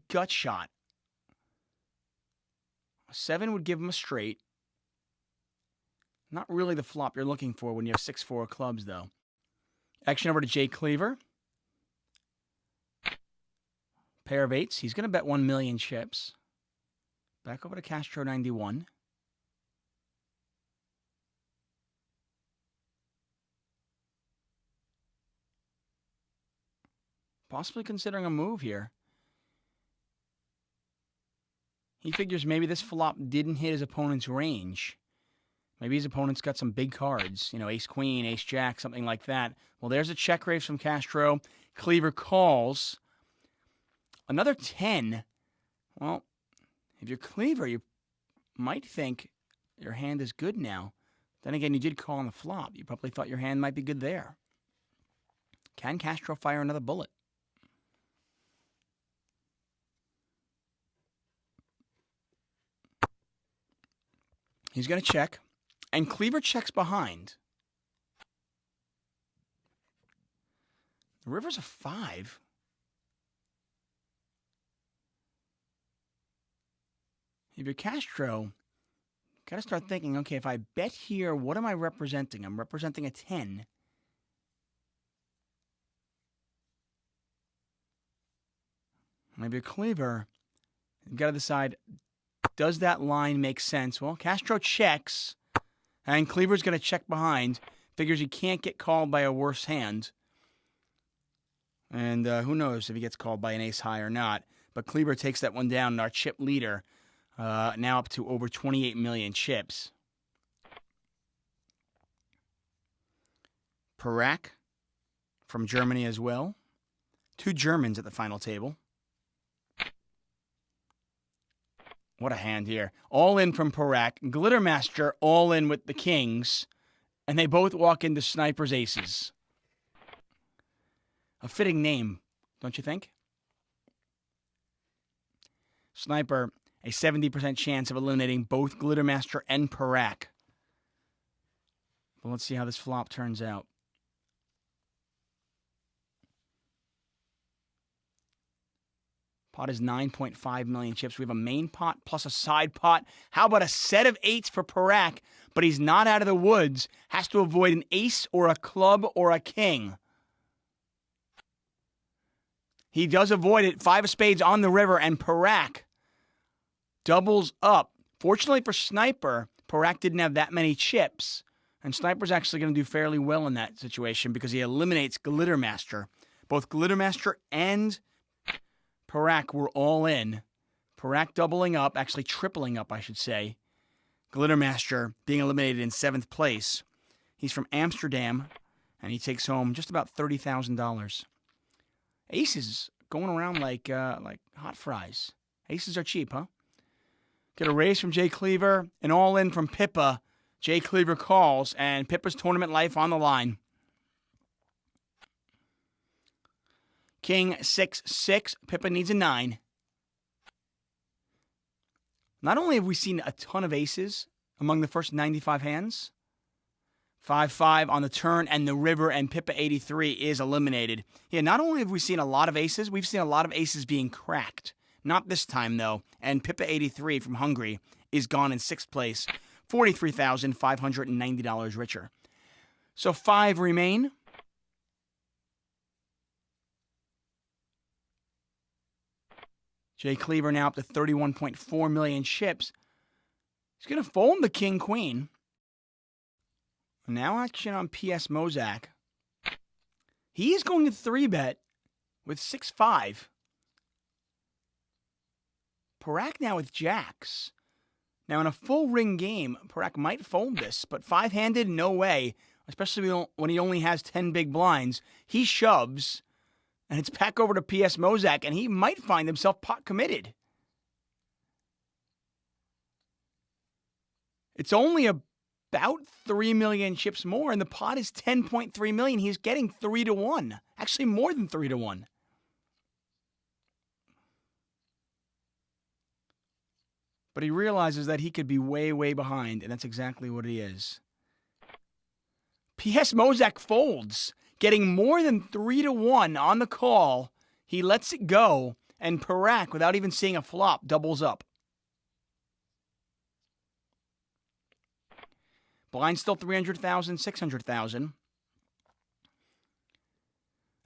gut shot. A 7 would give him a straight. Not really the flop you're looking for when you have 6-4 clubs, though. Action over to Jay Cleaver. Pair of 8s. He's going to bet 1 million chips. Back over to Castro 91. Possibly considering a move here. He figures maybe this flop didn't hit his opponent's range. Maybe his opponent's got some big cards. You know, ace-queen, ace-jack, something like that. Well, there's a check raise from Castro. Cleaver calls. Another 10. Well, if you're Cleaver, you might think your hand is good now. Then again, you did call on the flop. You probably thought your hand might be good there. Can Castro fire another bullet? He's going to check. And Cleaver checks behind. The river's a 5. If you're Castro, got to start thinking, okay, if I bet here, what am I representing? I'm representing a 10. Maybe a Cleaver. You've got to decide, does that line make sense? Well, Castro checks, and Cleaver's going to check behind. Figures he can't get called by a worse hand. And who knows if he gets called by an ace high or not. But Cleaver takes that one down, and our chip leader, now up to over 28 million chips. Parak from Germany as well. 2 Germans at the final table. What a hand here. All in from Parak. Glittermaster all in with the kings. And they both walk into Sniper's aces. A fitting name, don't you think? Sniper, a 70% chance of eliminating both Glittermaster and Parak. But let's see how this flop turns out. Pot is 9.5 million chips. We have a main pot plus a side pot. How about a set of 8s for Parak? But he's not out of the woods. Has to avoid an ace or a club or a king. He does avoid it. 5 of spades on the river, and Parak doubles up. Fortunately for Sniper, Parak didn't have that many chips. And Sniper's actually going to do fairly well in that situation because he eliminates Glittermaster. Both Glittermaster and Parak were all in. Parak doubling up, actually tripling up, I should say. Glittermaster being eliminated in 7th place. He's from Amsterdam, and he takes home just about $30,000. Aces going around like hot fries. Aces are cheap, huh? Get a raise from Jay Cleaver, an all-in from Pippa. Jay Cleaver calls, and Pippa's tournament life on the line. King 6-6. Pippa needs a 9. Not only have we seen a ton of aces among the first 95 hands, 5-5 on the turn, and the river, and Pippa 83 is eliminated. Yeah, not only have we seen a lot of aces, we've seen a lot of aces being cracked. Not this time, though, and Pippa 83 from Hungary is gone in 6th place, $43,590 richer. So 5 remain. Jay Cleaver now up to 31.4 million chips. He's going to fold the king-queen. Now action on P.S. Mozak. He is going to 3-bet with 6-5. Parak now with jacks. Now in a full ring game, Parak might fold this, but 5-handed, no way. Especially when he only has 10 big blinds. He shoves. And it's back over to P.S. Mozak, and he might find himself pot committed. It's only about 3 million chips more, and the pot is 10.3 million. He's getting 3-1. Actually, more than 3-1. But he realizes that he could be way, way behind, and that's exactly what he is. P.S. Mozak folds, getting more than 3-1 on the call. He lets it go, And Parak, without even seeing a flop, doubles up. Blind still 300,000, 600,000.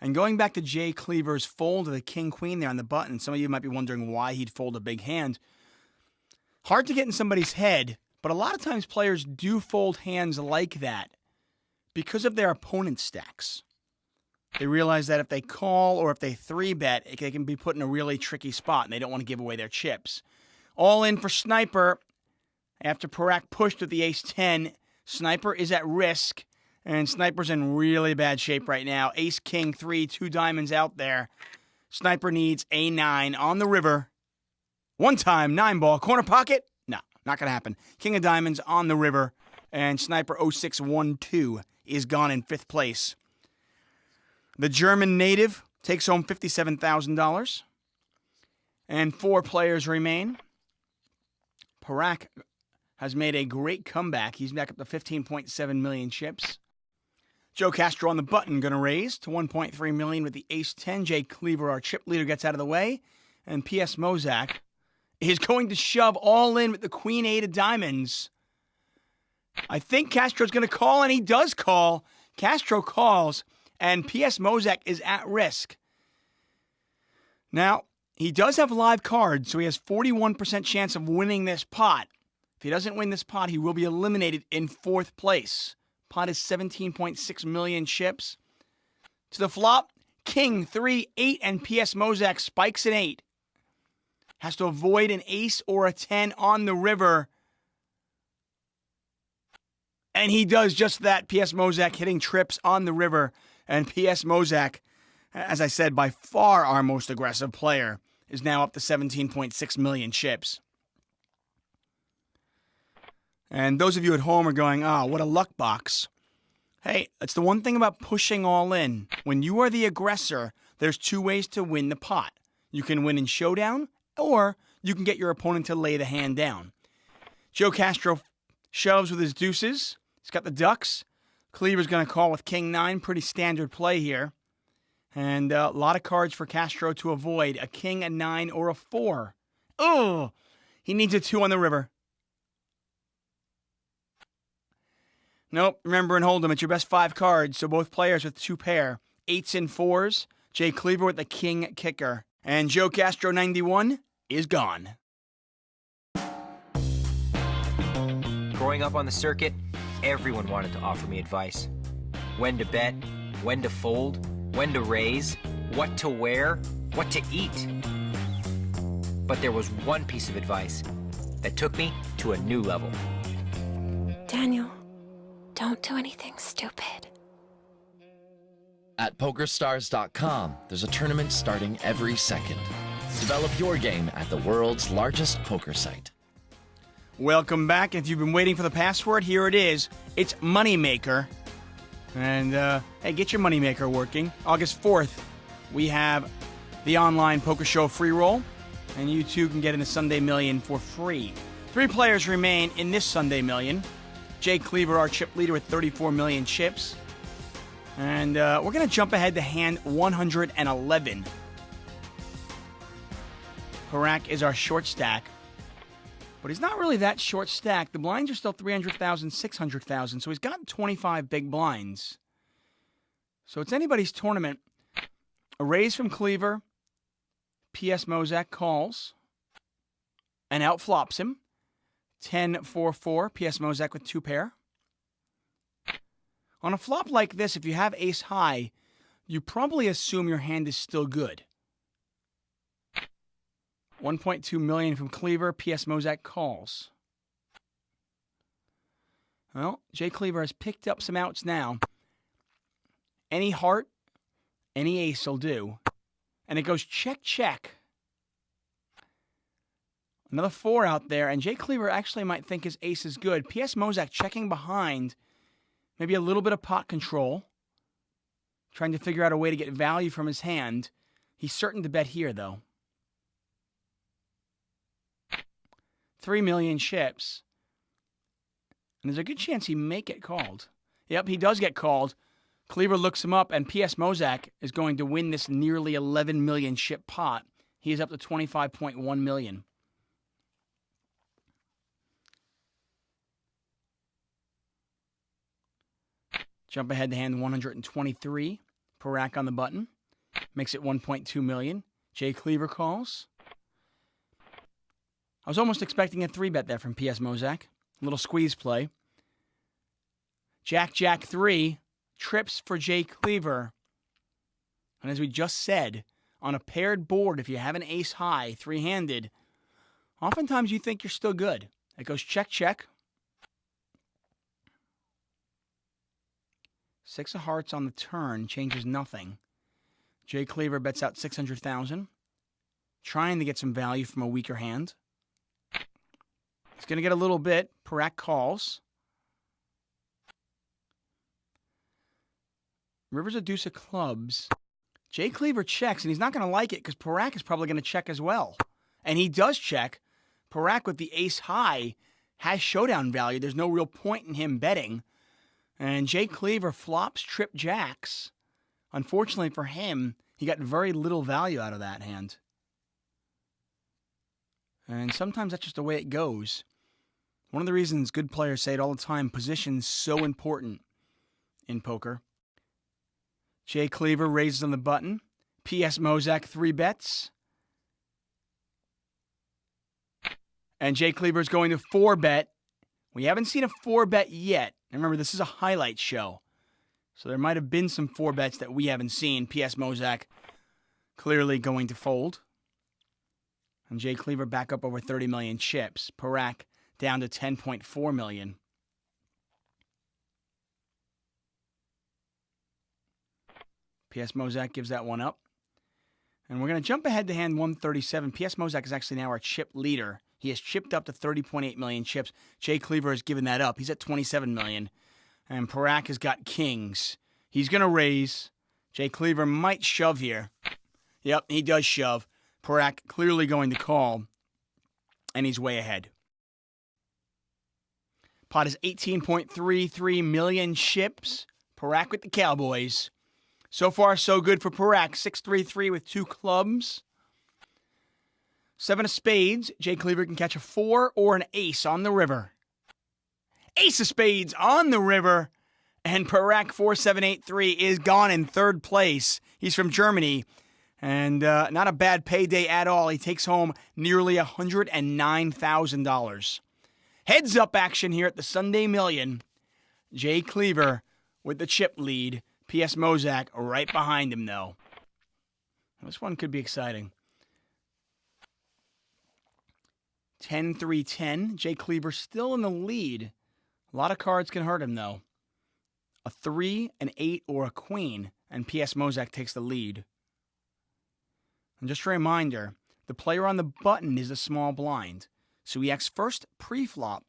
And going back to Jay Cleaver's fold of the king-queen there on the button, some of you might be wondering why he'd fold a big hand. Hard to get in somebody's head, but a lot of times players do fold hands like that because of their opponent's stacks. They realize that if they call or if they 3-bet, they can be put in a really tricky spot, and they don't want to give away their chips. All in for Sniper. After Parak pushed with the ace-10, Sniper is at risk, and Sniper's in really bad shape right now. Ace-king, 3, 2 diamonds out there. Sniper needs a 9 on the river. One time, 9-ball, corner pocket. No, not going to happen. King of diamonds on the river, and Sniper 0612 is gone in 5th place. The German native takes home $57,000. And 4 players remain. Parak has made a great comeback. He's back up to 15.7 million chips. Joe Castro on the button, going to raise to 1.3 million with the ace-10. Jay Cleaver, our chip leader, gets out of the way. And P.S. Mozak is going to shove all in with the queen-8 of diamonds. I think Castro's going to call, and he does call. Castro calls. And P.S. Mozak is at risk. Now, he does have live cards, so he has 41% chance of winning this pot. If he doesn't win this pot, he will be eliminated in 4th place. Pot is 17.6 million chips. To the flop, king, 3, 8, and P.S. Mozak spikes an 8. Has to avoid an ace or a 10 on the river. And he does just that. P.S. Mozak hitting trips on the river. And P.S. Mozak, as I said, by far our most aggressive player, is now up to 17.6 million chips. And those of you at home are going, what a luck box. Hey, that's the one thing about pushing all in. When you are the aggressor, there's 2 ways to win the pot. You can win in showdown, or you can get your opponent to lay the hand down. Joe Castro shoves with his deuces. He's got the ducks. Cleaver's going to call with king 9. Pretty standard play here. And a lot of cards for Castro to avoid. A king, a 9, or a 4. Oh, he needs a 2 on the river. Nope, remember and hold them. It's your best 5 cards, so both players with 2 pair. 8s and 4s. Jay Cleaver with the king kicker. And Joe Castro 91 is gone. Growing up on the circuit, everyone wanted to offer me advice. When to bet, when to fold, when to raise, what to wear, what to eat. But there was one piece of advice that took me to a new level. Daniel, don't do anything stupid. At PokerStars.com, there's a tournament starting every second. Develop your game at the world's largest poker site. Welcome back. If you've been waiting for the password, here it is. It's Moneymaker. And, hey, get your Moneymaker working. August 4th, we have the online poker show free roll. And you too can get in the Sunday Million for free. 3 players remain in this Sunday Million. Jay Cleaver, our chip leader, with 34 million chips. And we're going to jump ahead to hand 111. Parak is our short stack. But he's not really that short stack. The blinds are still 300,000, 600,000. So he's got 25 big blinds. So it's anybody's tournament. A raise from Cleaver. P.S. Mozak calls. And outflops him. 10-4-4. P.S. Mozak with 2 pair. On a flop like this, if you have ace high, you probably assume your hand is still good. 1.2 million from Cleaver. P.S. Mozak calls. Well, Jay Cleaver has picked up some outs now. Any heart, any ace will do. And it goes check, check. Another 4 out there, and Jay Cleaver actually might think his ace is good. P.S. Mozak checking behind. Maybe a little bit of pot control. Trying to figure out a way to get value from his hand. He's certain to bet here, though. 3 million chips. And there's a good chance he may get called. Yep, he does get called. Cleaver looks him up, and P.S. Mozak is going to win this nearly 11 million chip pot. He is up to 25.1 million. Jump ahead to hand 123 per rack on the button. Makes it 1.2 million. Jay Cleaver calls. I was almost expecting a 3-bet there from P.S. Mozak. A little squeeze play. Jack, Jack 3. Trips for Jay Cleaver. And as we just said, on a paired board, if you have an ace high, 3-handed, oftentimes you think you're still good. It goes check, check. 6 of hearts on the turn changes nothing. Jay Cleaver bets out 600,000, trying to get some value from a weaker hand. He's going to get a little bit. Parak calls. River's a deuce of clubs. Jay Cleaver checks, and he's not going to like it because Parak is probably going to check as well. And he does check. Parak with the ace high has showdown value. There's no real point in him betting. And Jay Cleaver flops trip jacks. Unfortunately for him, he got very little value out of that hand. And sometimes that's just the way it goes. One of the reasons good players say it all the time, position's so important in poker. Jay Cleaver raises on the button. P.S. Mozak 3-bets. And Jay Cleaver's going to 4-bet. We haven't seen a 4-bet yet. And remember, this is a highlight show. So there might have been some 4-bets that we haven't seen. P.S. Mozak clearly going to fold. And Jay Cleaver back up over 30 million chips. Parak down to 10.4 million. P.S. Mozak gives that one up. And we're going to jump ahead to hand 137. P.S. Mozak is actually now our chip leader. He has chipped up to 30.8 million chips. Jay Cleaver has given that up. He's at 27 million. And Parak has got kings. He's going to raise. Jay Cleaver might shove here. Yep, he does shove. Parak clearly going to call. And he's way ahead. Pot is 18.33 million chips. Parak with the Cowboys. So far, so good for Parak. 6-3-3 with 2 clubs. 7 of spades. Jay Cleaver can catch a 4 or an ace on the river. Ace of spades on the river. And Parak 4783 is gone in 3rd place. He's from Germany. And not a bad payday at all. He takes home nearly $109,000. Heads up action here at the Sunday Million. Jay Cleaver with the chip lead. P.S. Mozak right behind him, though. This one could be exciting. 10-3-10. Jay Cleaver still in the lead. A lot of cards can hurt him, though. A 3, an 8, or a queen, and P.S. Mozak takes the lead. And just a reminder, the player on the button is a small blind, so he acts first pre-flop,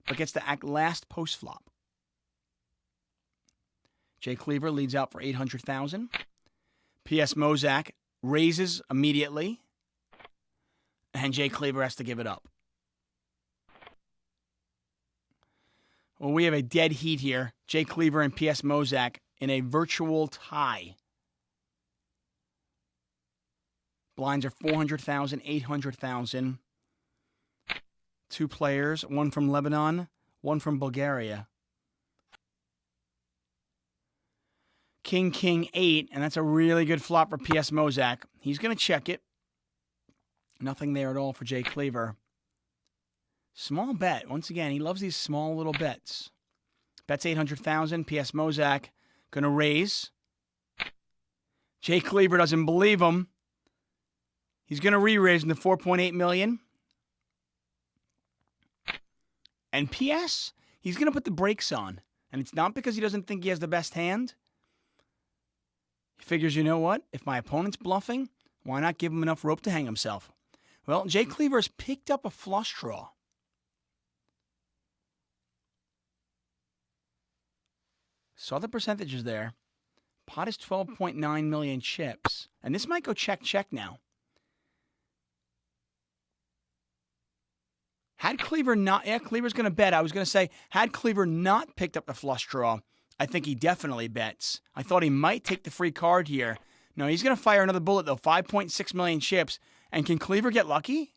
but gets to act last post-flop. Jay Cleaver leads out for 800,000. P.S. Mozak raises immediately, and Jay Cleaver has to give it up. Well, we have a dead heat here. Jay Cleaver and P.S. Mozak in a virtual tie. Blinds are 400,000, 800,000. 2 players, one from Lebanon, one from Bulgaria. King, King, 8, and that's a really good flop for P.S. Mozak. He's going to check it. Nothing there at all for Jay Cleaver. Small bet. Once again, he loves these small little bets. Bets 800,000. P.S. Mozak going to raise. Jay Cleaver doesn't believe him. He's going to re-raise into 4.8 million. And P.S., he's going to put the brakes on. And it's not because he doesn't think he has the best hand. He figures, you know what? If my opponent's bluffing, why not give him enough rope to hang himself? Well, Jay Cleaver has picked up a flush draw. Saw the percentages there. Pot is 12.9 million chips. And this might go check, check now. Had Cleaver not... Yeah, Cleaver's going to bet. I was going to say, had Cleaver not picked up the flush draw, I think he definitely bets. I thought he might take the free card here. No, he's going to fire another bullet, though. 5.6 million chips. And can Cleaver get lucky?